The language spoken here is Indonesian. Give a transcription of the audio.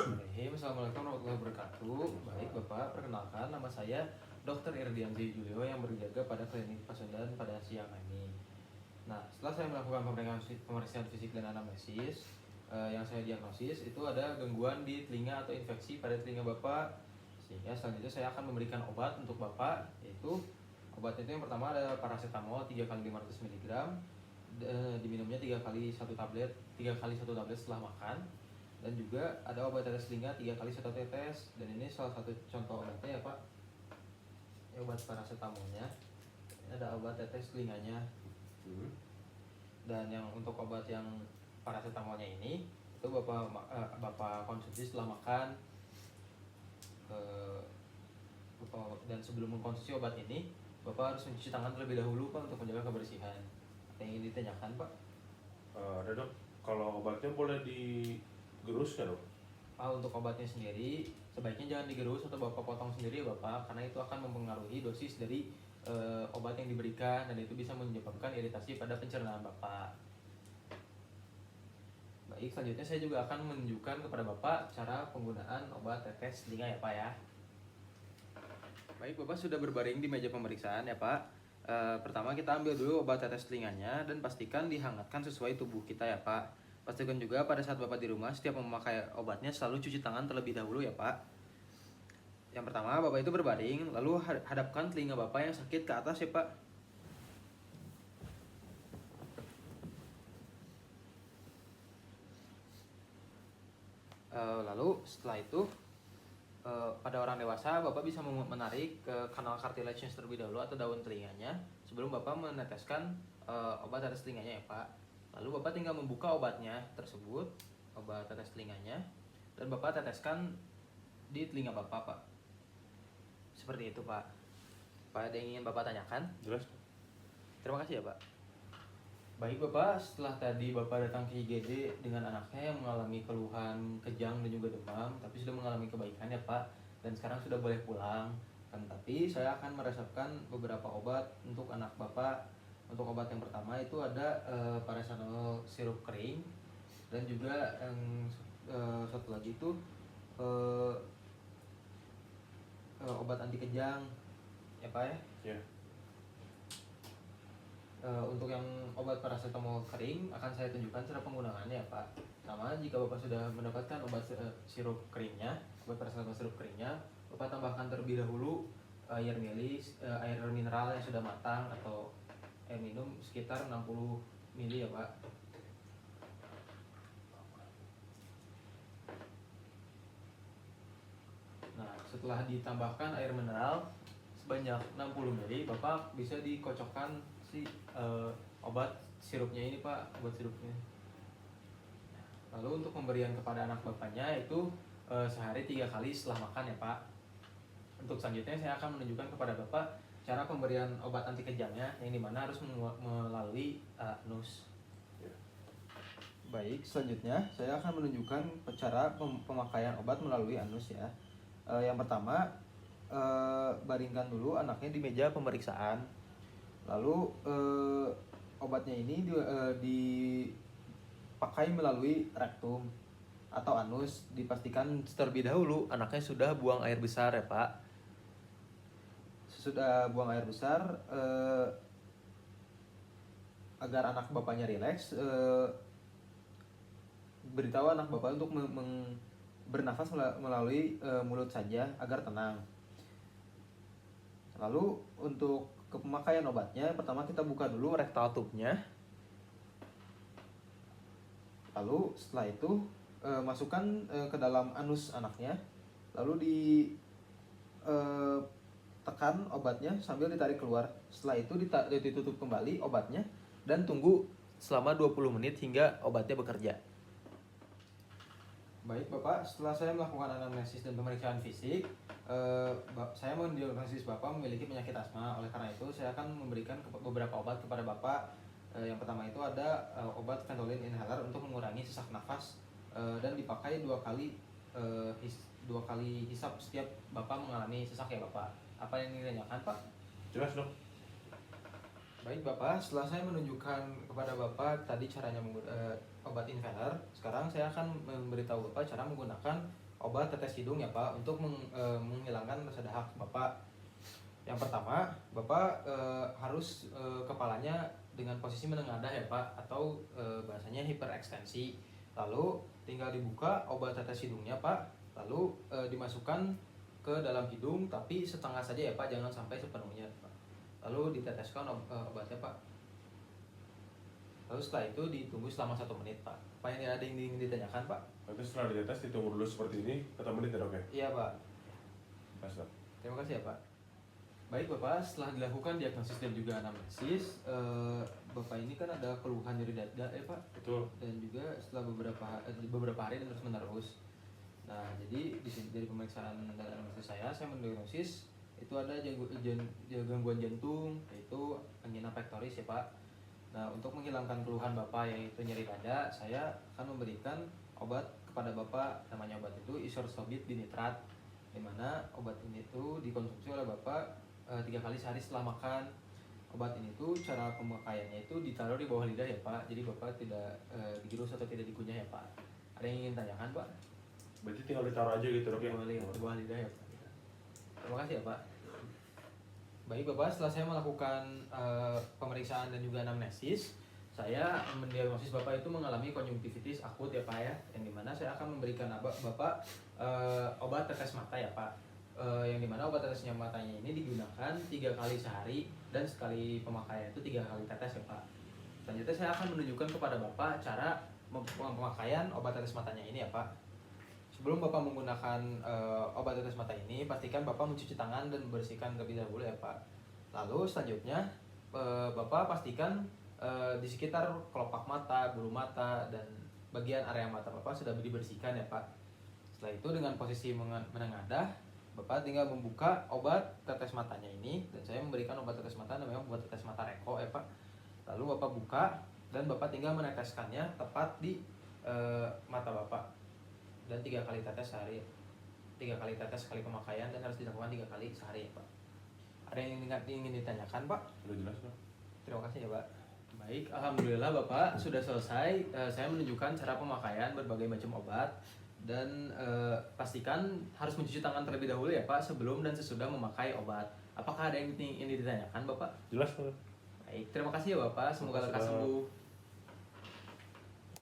Assalamualaikum warahmatullahi wabarakatuh. Baik Bapak, perkenalkan nama saya Dr. Irdianzi Julio yang berjaga pada klinik Pasundan pada siang ini. Nah, setelah saya melakukan pemeriksaan fisik dan anamnesis, yang saya diagnosis itu ada gangguan di telinga atau infeksi pada telinga Bapak. Sehingga selanjutnya saya akan memberikan obat untuk Bapak, yaitu obat itu yang pertama ada paracetamol 3 kali 500 mg, diminumnya 3 kali 1 tablet setelah makan. Dan juga ada obat tetes telinga 3 kali 1 tetes, dan ini salah satu contoh obatnya ya Pak. Ini obat paracetamolnya, ini ada obat tetes telinganya. Dan yang untuk obat yang paracetamolnya ini itu Bapak konsumsi setelah makan. Dan sebelum mengkonsumsi obat ini Bapak harus mencuci tangan terlebih dahulu Pak, untuk menjaga kebersihan. Apa yang ingin ditanyakan Pak? Ada dok, kalau obatnya boleh digerus nggak dok? Untuk obatnya sendiri sebaiknya jangan digerus atau Bapak potong sendiri ya Bapak, karena itu akan mempengaruhi dosis dari obat yang diberikan, dan itu bisa menyebabkan iritasi pada pencernaan Bapak. Baik, selanjutnya saya juga akan menunjukkan kepada Bapak cara penggunaan obat tetes telinga ya Pak ya. Baik, Bapak sudah berbaring di meja pemeriksaan ya Pak. Pertama kita ambil dulu obat tetes telinganya dan pastikan dihangatkan sesuai tubuh kita ya Pak. Pastikan juga pada saat Bapak di rumah setiap memakai obatnya selalu cuci tangan terlebih dahulu ya Pak. Yang pertama, Bapak itu berbaring, lalu hadapkan telinga Bapak yang sakit ke atas ya Pak. Lalu setelah itu pada orang dewasa Bapak bisa menarik ke kanal cartilage terlebih dahulu atau daun telinganya sebelum Bapak meneteskan obat tetes telinganya ya Pak. Lalu Bapak tinggal membuka obatnya tersebut, obat tetes telinganya, dan Bapak teteskan di telinga Bapak Pak. Seperti itu Pak. Pak, ada yang ingin Bapak tanyakan? Jelas. Terima kasih ya Pak. Baik Bapak, setelah tadi Bapak datang ke IGD dengan anaknya yang mengalami keluhan kejang dan juga demam, tapi sudah mengalami kebaikan ya Pak, dan sekarang sudah boleh pulang. Tapi saya akan meresepkan beberapa obat untuk anak Bapak. Untuk obat yang pertama itu ada paracetamol sirup kering, dan juga yang satu lagi itu obat anti kejang ya Pak ya. Ya. Untuk yang obat paracetamol kering akan saya tunjukkan cara penggunaannya ya Pak. Pertama, jika Bapak sudah mendapatkan obat sirup keringnya, obat paracetamol sirup keringnya, Bapak tambahkan terlebih dahulu air mineral yang sudah matang atau air minum sekitar 60 ml ya Pak. Nah, setelah ditambahkan air mineral sebanyak 60 ml, Bapak bisa dikocokkan obat sirupnya ini Pak, obat sirupnya. Lalu untuk pemberian kepada anak Bapaknya itu sehari 3 kali setelah makan ya Pak. Untuk selanjutnya saya akan menunjukkan kepada Bapak cara pemberian obat anti kejangnya, yang dimana harus melalui anus. Baik, selanjutnya saya akan menunjukkan cara pemakaian obat melalui anus ya. Yang pertama, baringkan dulu anaknya di meja pemeriksaan. Lalu obatnya ini dipakai melalui rektum atau anus. Dipastikan terlebih dahulu anaknya sudah buang air besar ya Pak. Sesudah buang air besar, agar anak Bapaknya rileks, beritahu anak Bapak untuk bernafas melalui mulut saja agar tenang. Lalu untuk pemakaian obatnya, pertama kita buka dulu rectal tube-nya. Lalu setelah itu masukkan ke dalam anus anaknya. Lalu tekan obatnya sambil ditarik keluar. Setelah itu ditutup kembali obatnya dan tunggu selama 20 menit hingga obatnya bekerja. Baik Bapak, setelah saya melakukan anamnesis dan pemeriksaan fisik, saya mendiagnosis Bapak memiliki penyakit asma. Oleh karena itu saya akan memberikan beberapa obat kepada Bapak. Yang pertama itu ada obat Ventolin inhaler untuk mengurangi sesak nafas, dan dipakai 2 kali hisap setiap Bapak mengalami sesak ya Bapak. Apa yang ditanyakan Pak? Jelas dok. Baik Bapak, setelah saya menunjukkan kepada Bapak tadi caranya obat inhaler, sekarang saya akan memberitahu Bapak cara menggunakan obat tetes hidung ya Pak untuk menghilangkan rasa dahak Bapak. Yang pertama, Bapak harus kepalanya dengan posisi menengadah ya Pak, atau bahasanya hiperekstensi. Lalu tinggal dibuka obat tetes hidungnya Pak, lalu dimasukkan ke dalam hidung tapi setengah saja ya Pak, jangan sampai sepenuhnya Pak. Lalu diteteskan obatnya Pak. Lalu setelah itu ditunggu selama 1 menit Pak. Apa yang ada yang ingin ditanyakan Pak? Nanti setelah dites ditunggu dulu seperti ini, ketemu menit ya dok ya? Iya Pak. Pas dok. Terima kasih ya Pak. Baik Bapak, setelah dilakukan diagnosis dan juga anamnesis, Bapak ini kan ada keluhan nyeri dada ya Pak, Betul. dan juga setelah beberapa hari dan terus menerus. Nah, jadi di sini dari pemeriksaan dan anamnesis saya mendiagnosis itu ada gangguan jantung, yaitu angina pectoris ya Pak. Nah, untuk menghilangkan keluhan Bapak yaitu nyeri dada, saya akan memberikan obat kepada Bapak, namanya obat itu isorsobit dinitrat, di mana obat ini tuh dikonsumsi oleh Bapak 3 kali sehari setelah makan. Obat ini tuh cara pemakaiannya itu ditaruh di bawah lidah ya Pak, jadi Bapak tidak digerus atau tidak dikunyah ya Pak. Ada yang ingin tanyakan Pak? Berarti tinggal ditaruh aja gitu dok ya? Di bawah lidah ya Pak. Terima kasih ya Pak. Baik Bapak, setelah saya melakukan pemeriksaan dan juga anamnesis, saya mendiagnosis Bapak itu mengalami konjungtivitis akut ya Pak ya, yang dimana saya akan memberikan Bapak obat tetes mata ya Pak. Yang dimana obat tetesnya matanya ini digunakan 3 kali sehari dan sekali pemakaian itu 3 kali tetes ya Pak. Selanjutnya saya akan menunjukkan kepada Bapak cara pemakaian obat tetes matanya ini ya Pak. Sebelum Bapak menggunakan obat tetes mata ini, pastikan Bapak mencuci tangan dan membersihkan terlebih dahulu ya Pak. Lalu selanjutnya Bapak pastikan di sekitar kelopak mata, bulu mata, dan bagian area mata Bapak sudah dibersihkan ya Pak. Setelah itu dengan posisi menengadah, Bapak tinggal membuka obat tetes matanya ini, dan saya memberikan obat tetes mata namanya obat tetes mata Reko ya Pak. Lalu Bapak buka dan Bapak tinggal meneteskannya tepat di mata Bapak. Dan 3 kali tetes sehari, 3 kali tetes sekali pemakaian, dan harus dilakukan 3 kali sehari ya Pak. Ada yang ingin ditanyakan Pak? Udah jelas dok. Terima kasih ya Pak. Baik, alhamdulillah Bapak sudah selesai. Saya menunjukkan cara pemakaian berbagai macam obat, dan pastikan harus mencuci tangan terlebih dahulu ya Pak sebelum dan sesudah memakai obat. Apakah ada yang ingin ditanyakan Bapak? Jelas dok. Baik, terima kasih ya Bapak. Semoga lekas sembuh.